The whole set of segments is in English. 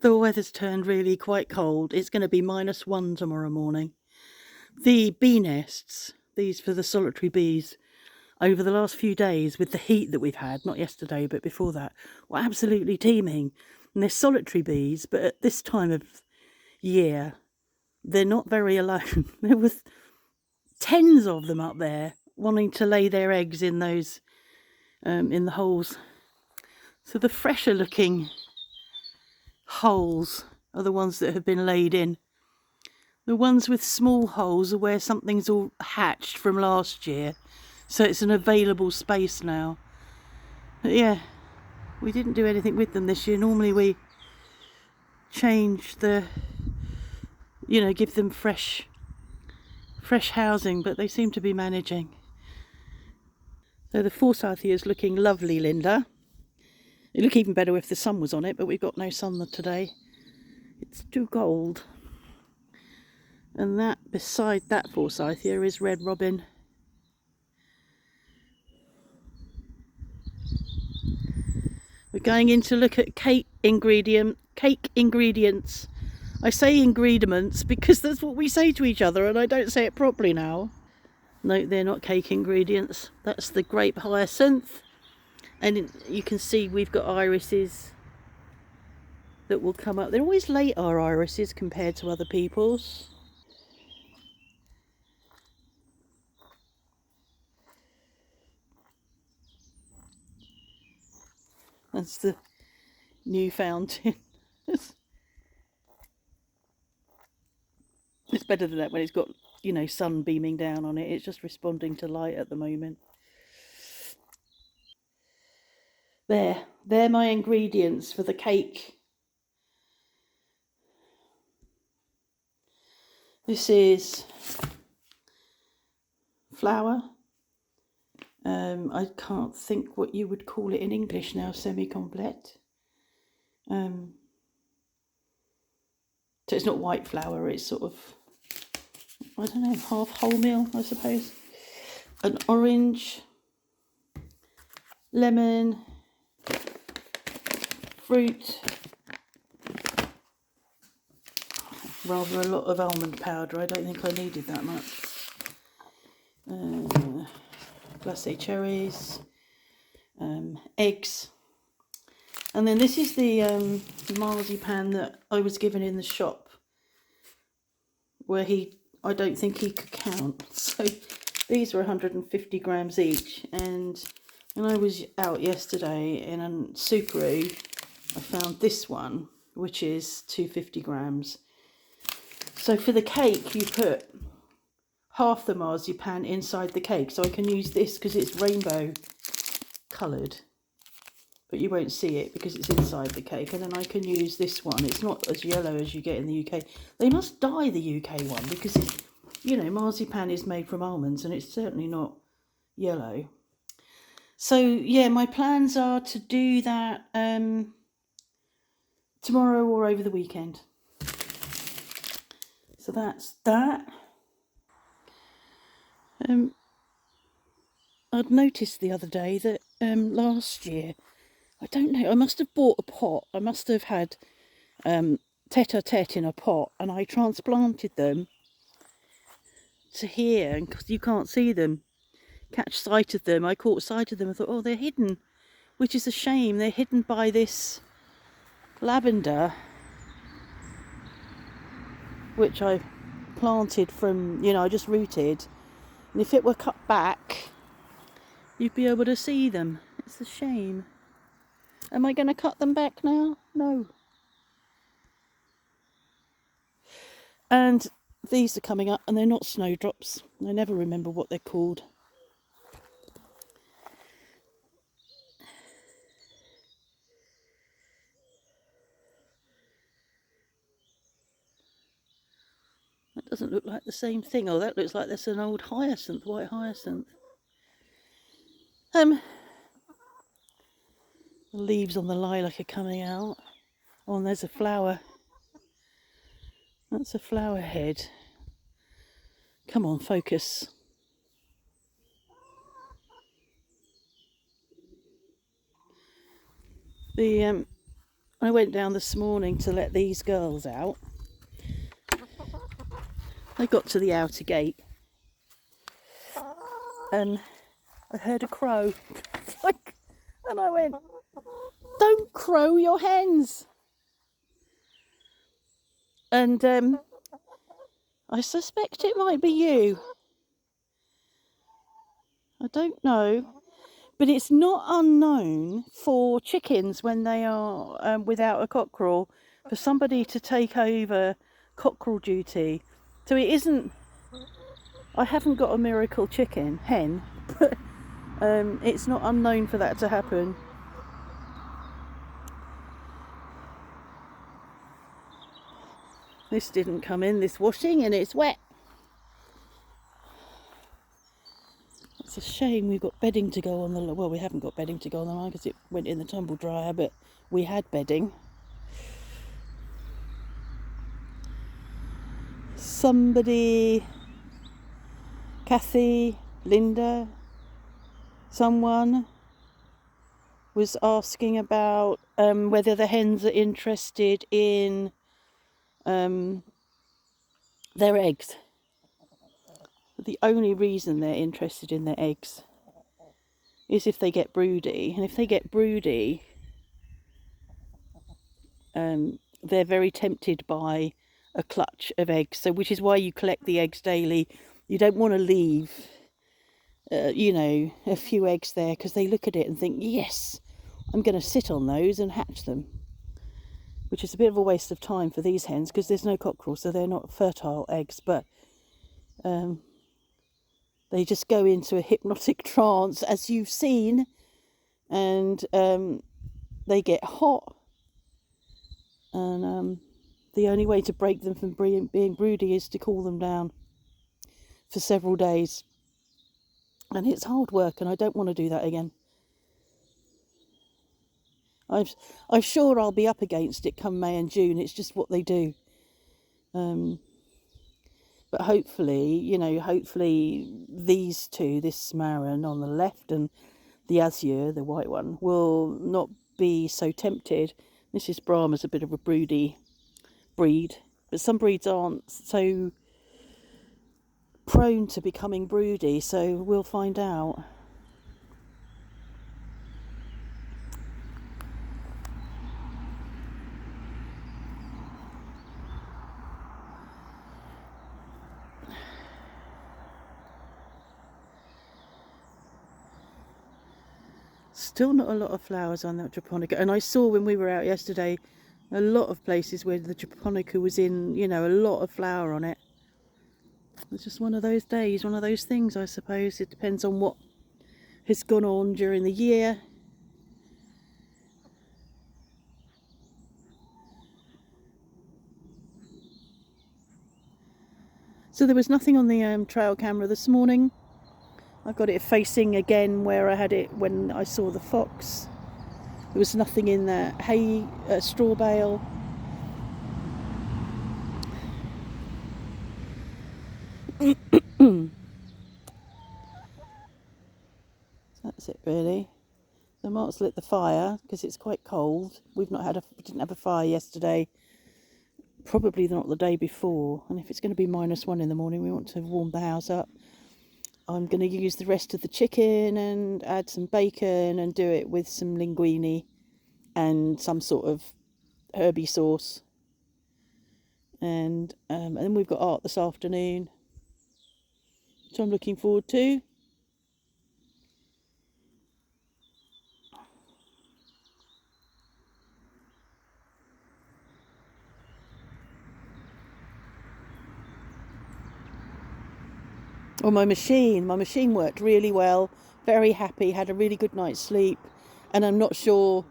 The weather's turned really quite cold. It's going to be -1 tomorrow morning. The bee nests, these for the solitary bees, over the last few days with the heat that we've had, not yesterday but before that, were absolutely teeming. And they're solitary bees, but at this time of year, they're not very alone. There was tens of them up there wanting to lay their eggs in those, in the holes. So the fresher looking holes are the ones that have been laid in. The ones with small holes are where something's all hatched from last year, so it's an available space now. But yeah, we didn't do anything with them this year. Normally we change the, give them fresh housing, but they seem to be managing. So the forsythia is looking lovely, Linda. It'd look even better if the sun was on it, but we've got no sun today. It's too cold. And that, beside that forsythia, is red robin. We're going in to look at cake ingredients. I say ingrediments because that's what we say to each other, and I don't say it properly now. No, they're not cake ingredients. That's the grape hyacinth. And you can see we've got irises that will come up. They're always late, our irises, compared to other people's. That's the new fountain. It's better than that when it's got, sun beaming down on it. It's just responding to light at the moment. They're my ingredients for the cake. This is flour. I can't think what you would call it in English now, semi-complete. So it's not white flour, it's sort of, I don't know, half wholemeal, I suppose. An orange, lemon, fruit, rather a lot of almond powder. I don't think I needed that much. Glacé cherries, eggs, and then this is the marzipan that I was given in the shop, where I don't think he could count. So these were 150 grams each, and when I was out yesterday in a Subaru, I found this one, which is 250 grams. So for the cake, you put half the marzipan inside the cake, so I can use this because it's rainbow coloured, but you won't see it because it's inside the cake. And then I can use this one. It's not as yellow as you get in the UK. They must dye the UK one because marzipan is made from almonds and it's certainly not yellow. So yeah, my plans are to do that tomorrow or over the weekend. So that's that. I'd noticed the other day that last year, I don't know, I must have bought a pot. I must have had tete-a-tete in a pot, and I transplanted them to here, and because you can't see them, catch sight of them. I caught sight of them and thought, oh, they're hidden, which is a shame. They're hidden by this lavender, which I planted from, I just rooted. And if it were cut back, you'd be able to see them. It's a shame. Am I going to cut them back now? No. And these are coming up, and they're not snowdrops. I never remember what they're called. That doesn't look like the same thing. Oh, that looks like that's an old hyacinth, white hyacinth. The leaves on the lilac are coming out. Oh, and there's a flower. That's a flower head. Come on, focus. I went down this morning to let these girls out. I got to the outer gate and I heard a crow. And I went, "Don't crow, your hens." And I suspect it might be you. I don't know. But it's not unknown for chickens when they are without a cockerel for somebody to take over cockerel duty. So it isn't, I haven't got a miracle hen, but it's not unknown for that to happen. This didn't come in, this washing, and it's wet. It's a shame we've got bedding to go on the, well, we haven't got bedding to go on the line because it went in the tumble dryer, but we had bedding. Somebody, Kathy, Linda, someone was asking about whether the hens are interested in their eggs. The only reason they're interested in their eggs is if they get broody, and if they get broody, they're very tempted by a clutch of eggs. So, which is why you collect the eggs daily. You don't want to leave, you know, a few eggs there because they look at it and think, "Yes, I'm going to sit on those and hatch them," which is a bit of a waste of time for these hens because there's no cockerel, so they're not fertile eggs. But they just go into a hypnotic trance, as you've seen, and they get hot. And the only way to break them from being broody is to cool them down for several days. And it's hard work, and I don't want to do that again. I'm sure I'll be up against it come May and June. It's just what they do. But hopefully, you know, hopefully these two, this Smaran on the left and the Azure, the white one, will not be so tempted. Mrs. Brahma's a bit of a broody breed, but some breeds aren't so prone to becoming broody, so we'll find out. Still not a lot of flowers on that japonica, and I saw when we were out yesterday a lot of places where the japonica was in, you know, a lot of flower on it. It's just one of those days, one of those things, I suppose. It depends on what has gone on during the year. So there was nothing on the trail camera this morning. I've got it facing again where I had it when I saw the fox. There was nothing in that hay straw bale. That's it really. So Mark's lit the fire because it's quite cold. We didn't have a fire yesterday. Probably not the day before. And if it's going to be -1 in the morning, we want to warm the house up. I'm going to use the rest of the chicken and add some bacon and do it with some linguine and some sort of herby sauce. And then we've got art this afternoon, which I'm looking forward to. Well, my machine worked really well. Very happy, had a really good night's sleep. And I'm not sure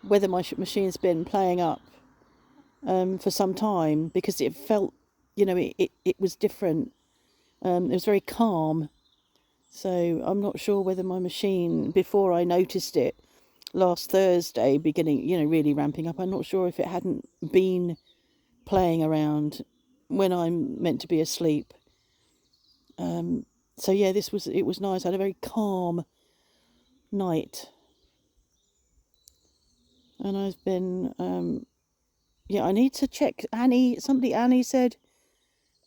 whether my machine's been playing up for some time because it felt, you know, it was different. It was very calm. So I'm not sure whether my machine, before I noticed it last Thursday, beginning, you know, really ramping up, I'm not sure if it hadn't been playing around when I'm meant to be asleep. So yeah, it was nice. I had a very calm night. And I've been, yeah, I need to check Annie, somebody Annie said,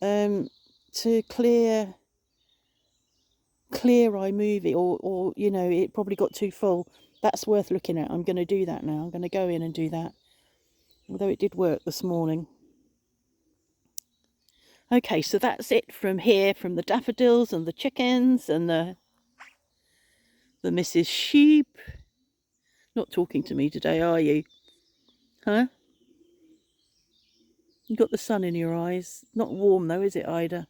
to clear iMovie, or you know, it probably got too full. That's worth looking at. I'm going to do that now. I'm going to go in and do that, although it did work this morning. Okay, so that's it from here, from the daffodils and the chickens and the Mrs. Sheep. Not talking to me today, are you? Huh? You got the sun in your eyes. Not warm though, is it, Ida?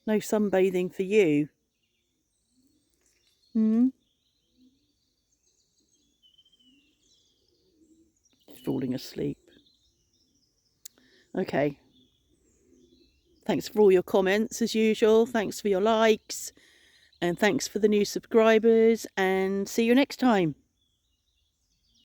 No sunbathing for you. Hmm? Falling asleep. Okay. Thanks for all your comments as usual. Thanks for your likes. And thanks for the new subscribers. And see you next time.